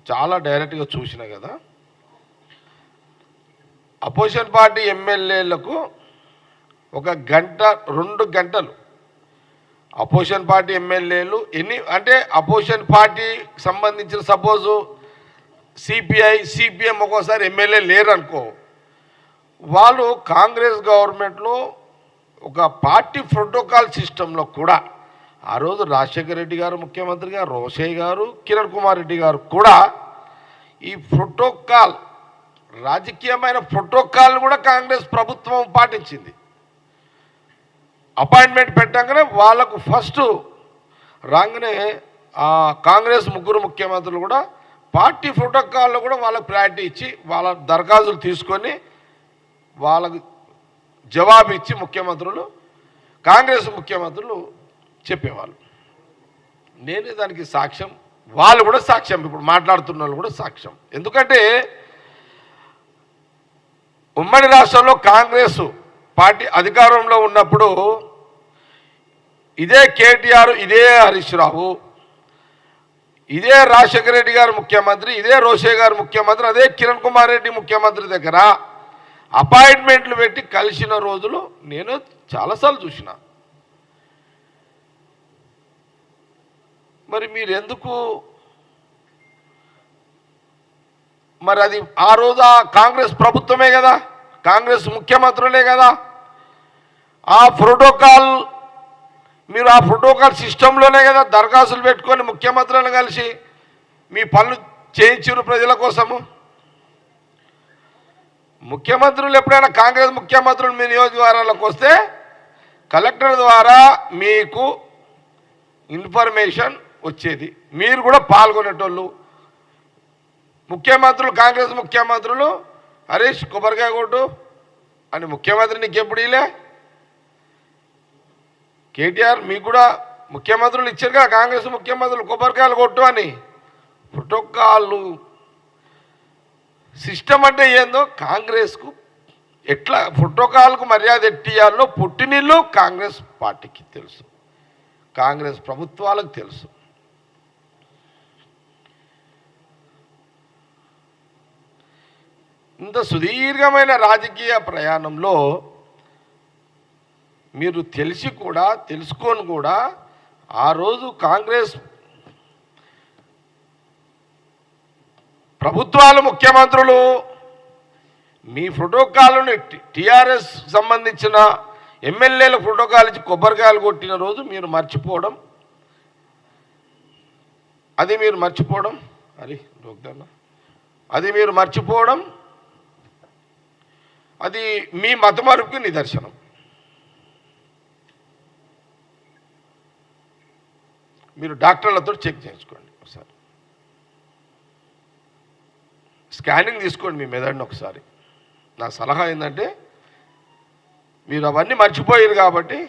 చాలా డైరెక్ట్గా చూసిన కదా, అపోజిషన్ పార్టీ ఎమ్మెల్యేలకు 1 గంట 2 గంటలు అపోజిషన్ పార్టీ ఎమ్మెల్యేలు అంటే అపోజిషన్ పార్టీ సంబంధించిన సపోజు సిపిఐ సిపిఎం ఒక్కోసారి ఎమ్మెల్యే లేరనుకో, వాళ్ళు కాంగ్రెస్ గవర్నమెంట్లో ఒక పార్టీ ప్రోటోకాల్ సిస్టంలో కూడా ఆ రోజు రాజశేఖర రెడ్డి గారు ముఖ్యమంత్రిగా, రోషయ్య గారు, కిరణ్ కుమార్ రెడ్డి గారు కూడా ఈ ప్రోటోకాల్ రాజకీయమైన ప్రోటోకాల్ కూడా కాంగ్రెస్ ప్రభుత్వం పాటించింది. అపాయింట్మెంట్ పెట్టగానే వాళ్ళకు ఫస్ట్ రాగానే కాంగ్రెస్ ముగ్గురు ముఖ్యమంత్రులు కూడా పార్టీ ప్రోటోకాల్లో కూడా వాళ్ళకు ప్రయారిటీ ఇచ్చి వాళ్ళ దరఖాస్తులు తీసుకొని వాళ్ళకు జవాబు ఇచ్చి ముఖ్యమంత్రులు కాంగ్రెస్ ముఖ్యమంత్రులు చెప్పేవాళ్ళు. నేనే దానికి సాక్ష్యం, వాళ్ళు కూడా సాక్ష్యం, ఇప్పుడు మాట్లాడుతున్న వాళ్ళు కూడా సాక్ష్యం. ఎందుకంటే ఉమ్మడి రాష్ట్రంలో కాంగ్రెస్ పార్టీ అధికారంలో ఉన్నప్పుడు ఇదే కేటీఆర్, ఇదే హరీష్ రావు, ఇదే రాజశేఖర రెడ్డి గారు ముఖ్యమంత్రి, ఇదే రోషయ్య గారు ముఖ్యమంత్రి, అదే కిరణ్ కుమార్ రెడ్డి ముఖ్యమంత్రి దగ్గర అపాయింట్మెంట్లు పెట్టి కలిసిన రోజులు నేను చాలాసార్లు చూసిన. మరి మీరు ఎందుకు మరి అది ఆ రోజు కాంగ్రెస్ ప్రభుత్వమే కదా, కాంగ్రెస్ ముఖ్యమంత్రులే కదా ఆ ప్రోటోకాల్, మీరు ఆ ప్రోటోకాల్ సిస్టంలోనే కదా దరఖాస్తులు పెట్టుకొని ముఖ్యమంత్రులను కలిసి మీ పనులు చేయించారు ప్రజల కోసము. ముఖ్యమంత్రులు ఎప్పుడైనా కాంగ్రెస్ ముఖ్యమంత్రులు మీ నియోజకవర్గాలకు వస్తే కలెక్టర్ ద్వారా మీకు ఇన్ఫర్మేషన్ వచ్చేది, మీరు కూడా పాల్గొనేటోళ్ళు. ముఖ్యమంత్రులు కాంగ్రెస్ ముఖ్యమంత్రులు హరీష్ కొబ్బరికాయ కొట్టు అని ముఖ్యమంత్రి నీకు ఎప్పుడు ఇలే? కేటీఆర్ మీకు కూడా ముఖ్యమంత్రులు ఇచ్చారు కదా, కాంగ్రెస్ ముఖ్యమంత్రులు కొబ్బరికాయలు కొట్టు అని. ప్రోటోకాల్ సిస్టమ్ అంటే ఏందో కాంగ్రెస్కు ఎట్లా ప్రోటోకాల్కు మర్యాద ఎట్టియాలో పుట్టినిల్లు కాంగ్రెస్ పార్టీకి తెలుసు, కాంగ్రెస్ ప్రభుత్వాలకు తెలుసు. ఇంత సుదీర్ఘమైన రాజకీయ ప్రయాణంలో మీరు తెలిసి కూడా తెలుసుకొని కూడా ఆ రోజు కాంగ్రెస్ ప్రభుత్వాలు ముఖ్యమంత్రులు మీ ప్రోటోకాల్ను టీఆర్ఎస్ సంబంధించిన ఎమ్మెల్యేల ప్రోటోకాల్ ఇచ్చి కొబ్బరికాయలు కొట్టిన రోజు మీరు మర్చిపోవడం, అది మీరు మర్చిపోవడం అది మీ మతమరుపుకి నిదర్శనం. మీరు డాక్టర్లతో చెక్ చేయించుకోండి, ఒకసారి స్కానింగ్ తీసుకోండి మీ మెదడుని ఒకసారి. నా సలహా ఏంటంటే మీరు అవన్నీ మర్చిపోయారు కాబట్టి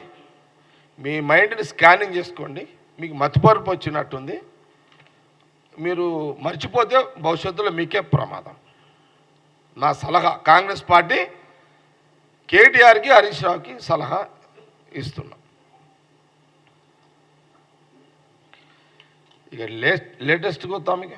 మీ మైండ్ని స్కానింగ్ చేసుకోండి. మీకు మతిమరుపు వచ్చినట్టుంది, మీరు మర్చిపోతే భవిష్యత్తులో మీకే ప్రమాదం. నా సలహా కాంగ్రెస్ పార్టీ కేటీఆర్కి హరీష్ రావుకి సలహా ఇస్తున్నాం. ఇక లేటెస్ట్గా వస్తాం. ఇక